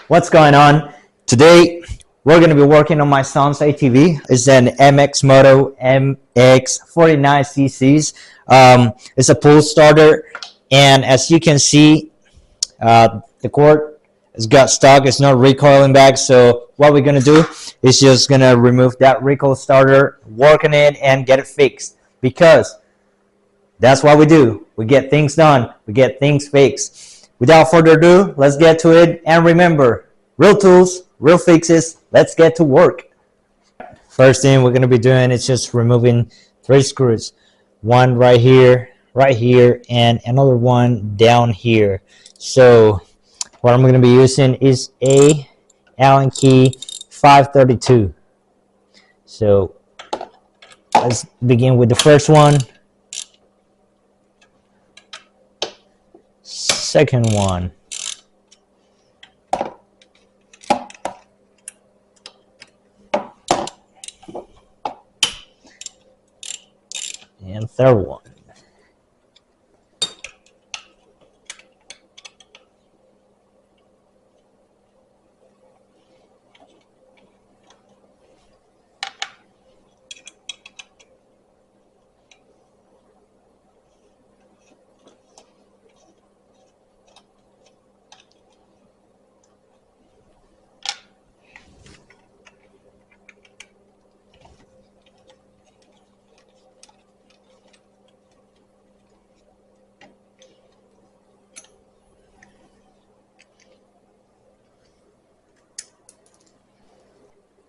What's going on? Today we're going to be working on my son's ATV. It's an MX Moto MX49cc's. It's a pull starter, and as you can see, the cord has got stuck. It's not recoiling back. So what we're going to do is just going to remove that recoil starter, work on it, and get it fixed, because that's what we do. We get things done. We get things fixed. Without further ado, let's get to it. And remember, real tools, real fixes. Let's get to work. First thing we're going to be doing is just removing 3 screws. One right here, and another one down here. So what I'm going to be using is a Allen key 532. So let's begin with the first one. Second one. And third one.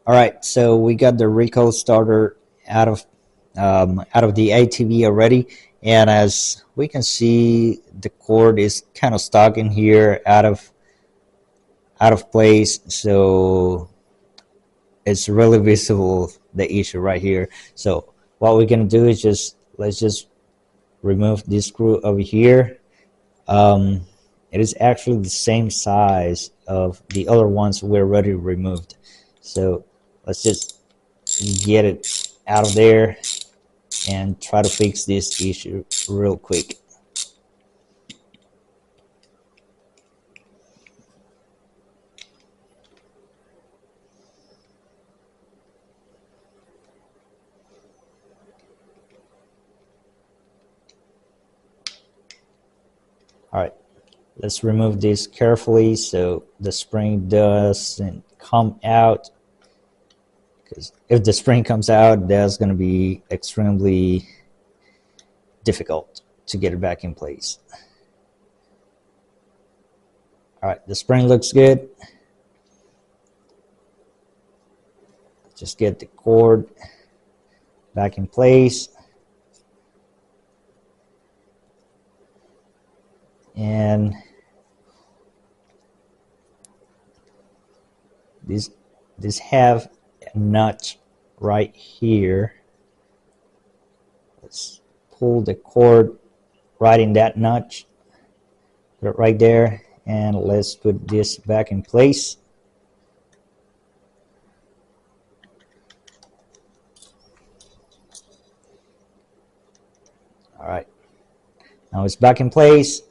All right, so we got the recoil starter out of the ATV already, and as we can see, the cord is kind of stuck in here, out of place. So it's really visible, the issue right here. So what we're gonna do is let's just remove this screw over here. It is actually the same size of the other ones we already removed. So let's just get it out of there and try to fix this issue real quick. All right, let's remove this carefully so the spring doesn't come out, because if the spring comes out, that's going to be extremely difficult to get it back in place. All right, the spring looks good. Just get the cord back in place. And this have a notch right here. Let's pull the cord right in that notch, put it right there, and let's put this back in place. All right, now it's back in place.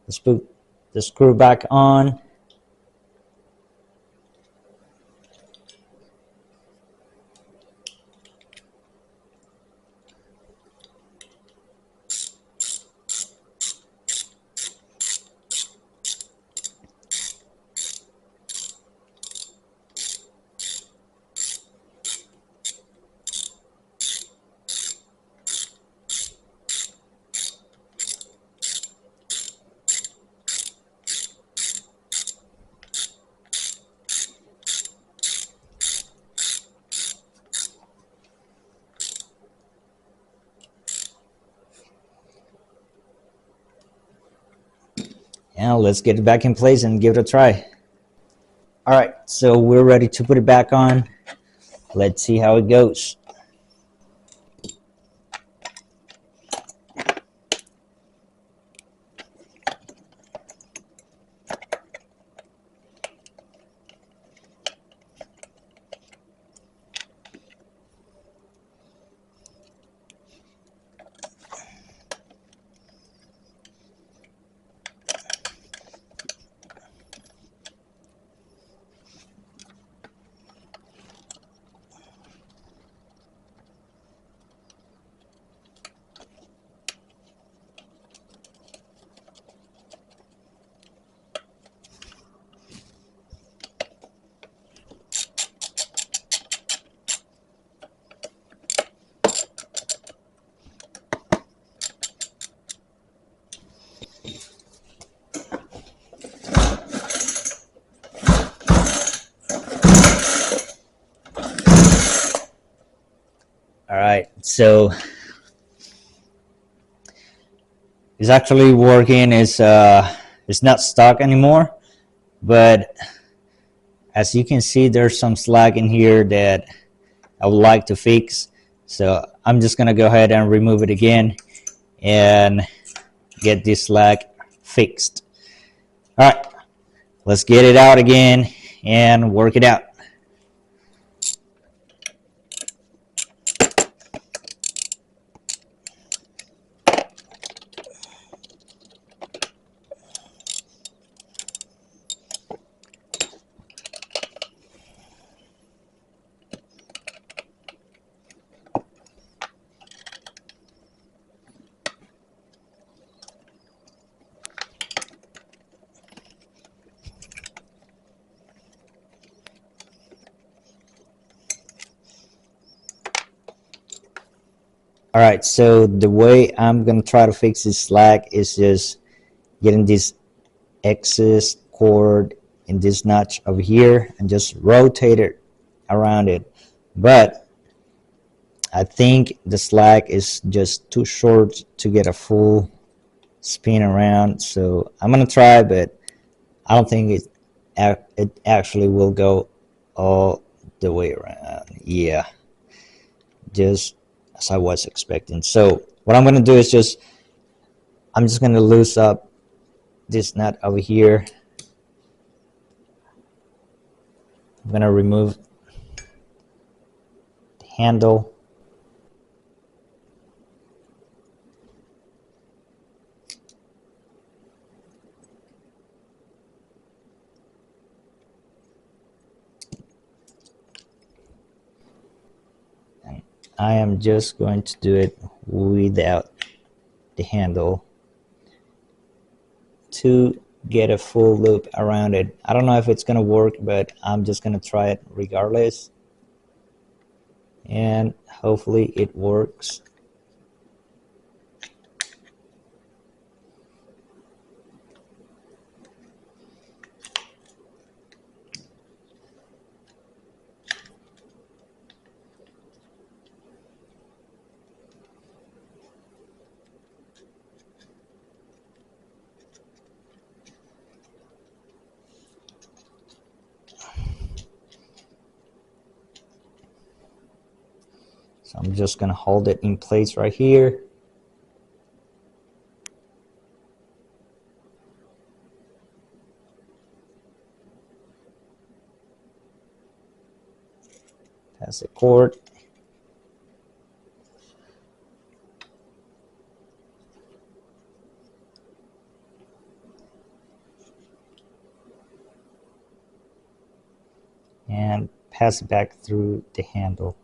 Let's put the screw back on. Now let's get it back in place and give it a try. All right, so we're ready to put it back on. Let's see how it goes. so it's actually working. It's not stuck anymore, but as you can see, there's some slack in here that I would like to fix. So I'm just gonna go ahead and remove it again and get this slack fixed. All right, let's get it out again and work it out. All right, so the way I'm gonna try to fix this slack is just getting this excess cord in this notch over here and just rotate it around it. But I think the slack is just too short to get a full spin around, so I'm gonna try, but I don't think it actually will go all the way around. Yeah, just as I was expecting. So what I'm gonna do is I'm just gonna loose up this nut over here. I'm gonna remove the handle. And I am just going to do it without the handle to get a full loop around it. I don't know if it's gonna work, but I'm just gonna try it regardless, and hopefully it works. So I'm just gonna hold it in place right here. Pass the cord. And pass it back through the handle.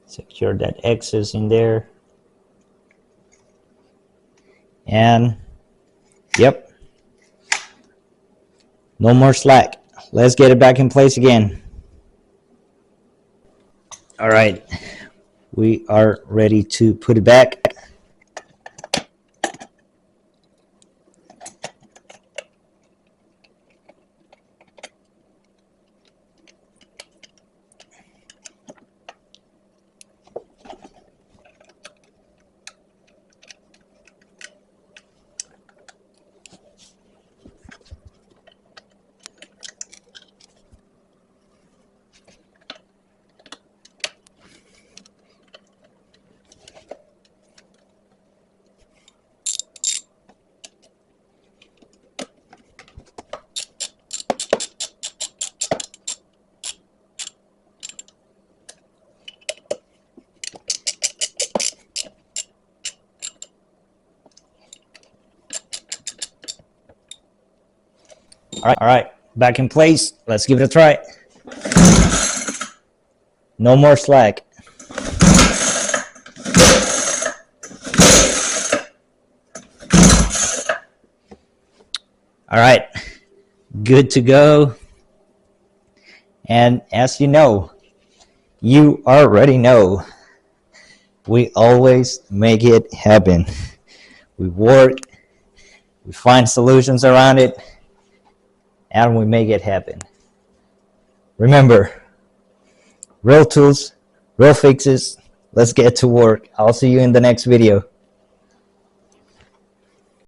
Secure that excess in there. And yep, no more slack. Let's get it back in place again. All right, we are ready to put it back. All right, Back in place. Let's give it a try. No more slack. All right, good to go. And as you know, you already know, we always make it happen. We work, we find solutions around it, and we make it happen. Remember, real tools, real fixes. Let's get to work. I'll see you in the next video.